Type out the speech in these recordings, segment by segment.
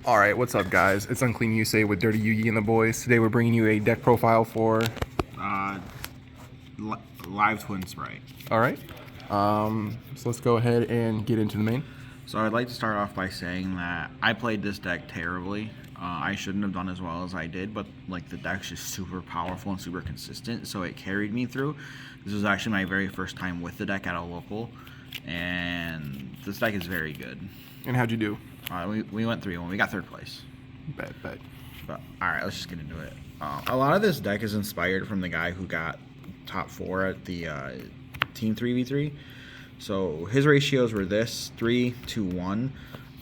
Alright, what's up guys? It's Unclean Yusei with Dirty Yugi and the boys. Today we're bringing you a deck profile for... Uh, Live Twin Spright. Alright, so let's go ahead and get into the main. So I'd like to start off by saying that I played this deck terribly. I shouldn't have done as well as I did, but like the deck's just super powerful and super consistent, so it carried me through. This was actually my very first time with the deck at a local, and this deck is very good. And how'd you do? We went 3-1. We got third place. Bet. But alright, let's just get into it. A lot of this deck is inspired from the guy who got top 4 at the Team 3v3. So his ratios were this 3-2-1.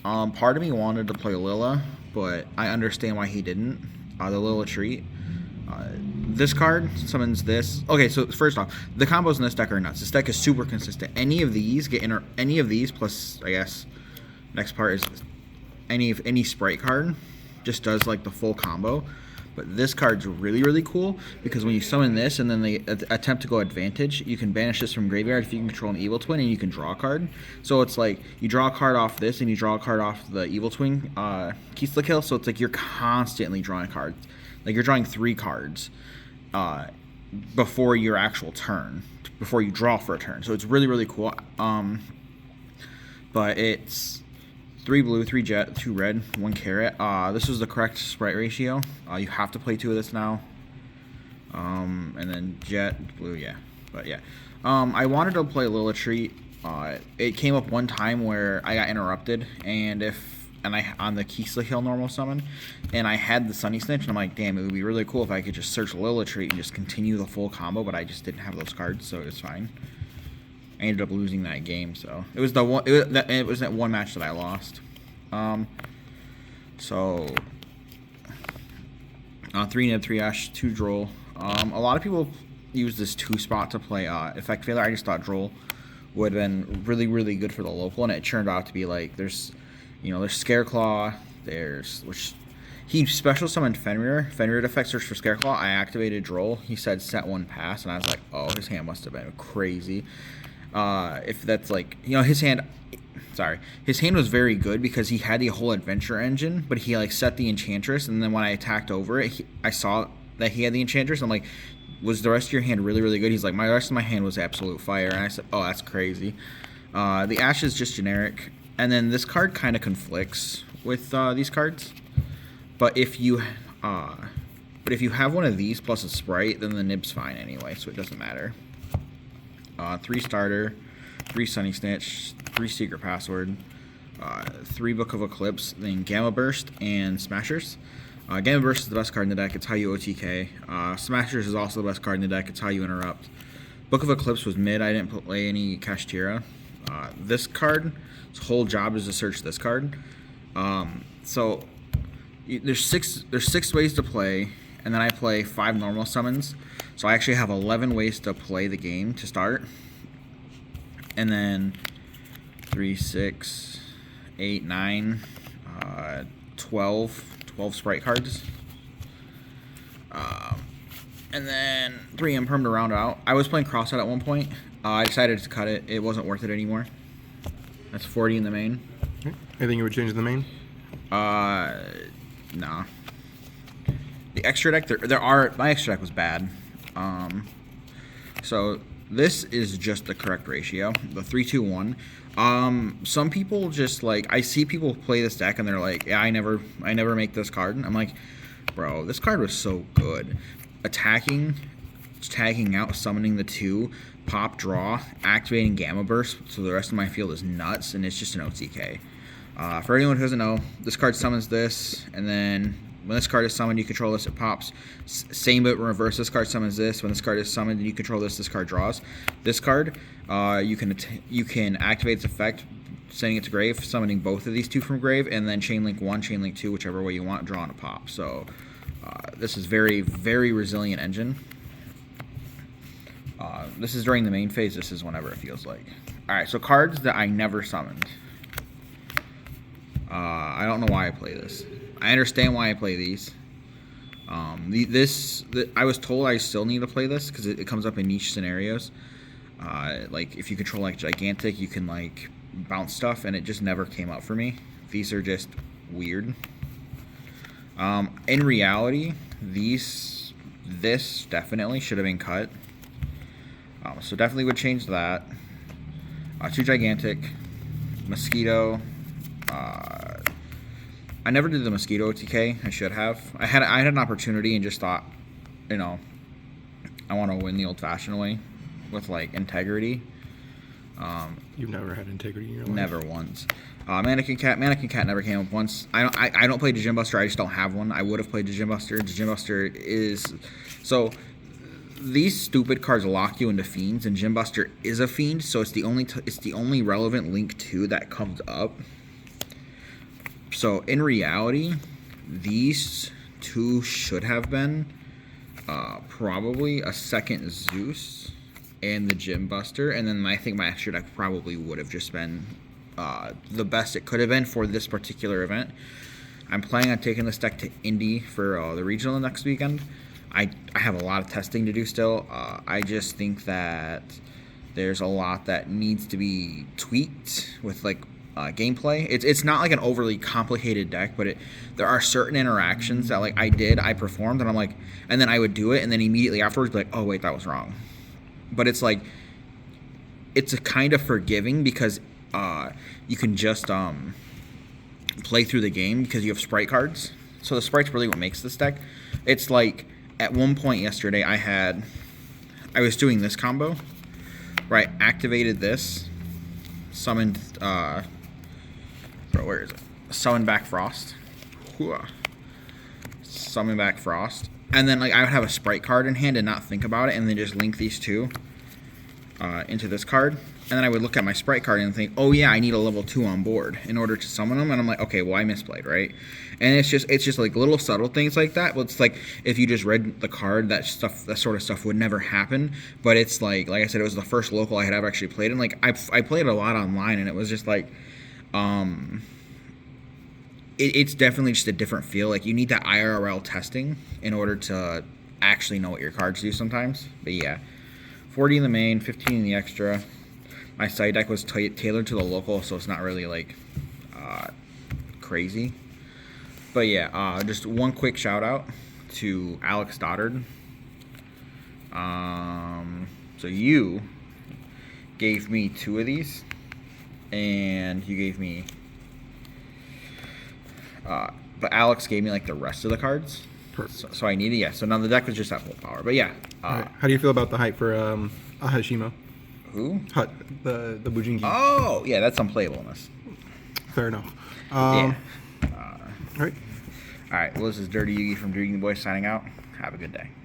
Part of me wanted to play lil-la, but I understand why he didn't. The lil-la treat. This card summons this. Okay, so first off, the combos in this deck are nuts. This deck is super consistent. Any of these plus I guess next part is any Spright card just does like the full combo. But this card's really cool because when you summon this and then they attempt to go advantage, you can banish this from graveyard if you can control an evil twin and you can draw a card. So it's like you draw a card off this and you draw a card off the evil twin kis-lakill. So it's like you're constantly drawing cards. Like you're drawing 3 cards before your actual turn, before you draw for a turn. So it's really cool. But it's 3 blue, 3 jet, 2 red, 1 carrot. This was the correct Spright ratio. You have to play 2 of this now. And then jet, blue, yeah. But yeah. I wanted to play lil-la treat. It came up one time where I got interrupted, and I on the kis-lakill normal summon, and I had the Sunny Snitch, and I'm like, damn, it would be really cool if I could just search lil-la treat and just continue the full combo, but I just didn't have those cards, so it was fine. I ended up losing that game, so it was that one match that I lost. 3 nib, 3 ash, 2 droll. A lot of people use this 2 spot to play effect failure. I just thought droll would have been really good for the local, and it turned out to be like there's Scareclaw, which he special summoned Fenrir. Fenrir effect search for Scareclaw. I activated droll. He said set 1 pass, and I was like, oh, his hand must have been crazy. If that's like, his hand was very good because he had the whole adventure engine, but he like set the enchantress, and then when I attacked over it, I saw that he had the enchantress. I'm like, was the rest of your hand really good? He's like, the rest of my hand was absolute fire, and I said, oh, that's crazy. The ash is just generic, and then this card kind of conflicts with these cards, but if you have one of these plus a Spright, then the nib's fine anyway, so it doesn't matter. 3 starter, 3 Sunny Snitch, 3 secret password, 3 Book of Eclipse, then Gamma Burst and Smashers. Gamma Burst is the best card in the deck. It's how you OTK. Smashers is also the best card in the deck. It's how you interrupt. Book of Eclipse was mid. I didn't play any Kashtira. This card's whole job is to search this card. So there's six ways to play, and then I play 5 normal summons. So I actually have 11 ways to play the game to start. And then 3, 6, 8, 9, 12 Spright cards. And then 3 Imperm to round out. I was playing Crosshead at one point. I decided to cut it. It wasn't worth it anymore. That's 40 in the main. Anything you would change in the main? Nah. The extra deck, my extra deck was bad. So this is just the correct ratio, the 3-2-1. Some people just like, I see people play this deck and they're like, yeah, I never make this card. And I'm like, bro, this card was so good. Attacking, tagging out, summoning the 2, pop, draw, activating Gamma Burst, so the rest of my field is nuts, and it's just an OTK. For anyone who doesn't know, this card summons this, and then when this card is summoned, you control this, it pops. Same but reverse, this card summons this. When this card is summoned and you control this card draws. This card, you can activate its effect, sending it to grave, summoning both of these 2 from grave, and then chain link 1, chain link 2, whichever way you want, draw on a pop. So this is very resilient engine. This is during the main phase. This is whenever it feels like. Alright, so cards that I never summoned. I don't know why I play this. I understand why I play these. I was told I still need to play this because it comes up in niche scenarios. Like if you control like gigantic, you can like bounce stuff, and it just never came up for me. These are just weird. In reality, this definitely should have been cut. So definitely would change that. Too gigantic. Mosquito. I never did the mosquito TK. I should have. I had an opportunity and just thought, you know, I want to win the old-fashioned way with like integrity. You've never had integrity in your life? Never once. Mannequin cat never came up once. I don't play Djinn Buster. I just don't have one. I would have played Djinn Buster. Djinn Buster is so. These stupid cards lock you into fiends, and Djinn Buster is a fiend, so it's the only relevant link 2 that comes up. So in reality, these two should have been probably a second Zeus and the Djinn Buster, and then I think my extra deck probably would have just been the best it could have been for this particular event. I'm planning on taking this deck to Indy for the regional next weekend. I have a lot of testing to do still. I just think that there's a lot that needs to be tweaked with like gameplay. It's not like an overly complicated deck, but there are certain interactions that like I performed, and I'm like, and then I would do it, and then immediately afterwards be like, oh wait, that was wrong. But it's like, it's a kind of forgiving because you can just play through the game because you have Spright cards. So the Sprite's really what makes this deck. It's like, at one point yesterday, I was doing this combo, where I activated this, summoned, where is it? Summon back Frost. Summon back Frost. And then like I would have a Spright card in hand and not think about it, and then just link these two into this card. And then I would look at my Spright card and think, oh yeah, I need a level 2 on board in order to summon them. And I'm like, okay, well I misplayed, right? And it's just like little subtle things like that. Well, it's like if you just read the card, that sort of stuff would never happen. But it's like I said, it was the first local I had ever actually played, and like I played a lot online, and it was just like, it's definitely just a different feel. Like you need that IRL testing in order to actually know what your cards do sometimes. But yeah, 40 in the main, 15 in the extra. My side deck was tailored to the local, so it's not really like crazy. But yeah, just one quick shout out to Alex Stoddard. So you gave me 2 of these, and you gave me, but Alex gave me like the rest of the cards. Perfect. So I needed, yeah. So now the deck was just at full power. But yeah. Right. How do you feel about the hype for Ahashimo? Who? The Bujingi. Oh, yeah, that's unplayableness. Fair enough. Yeah. All right. All right. Well, this is Dirty Yugi from Dirty Boys signing out. Have a good day.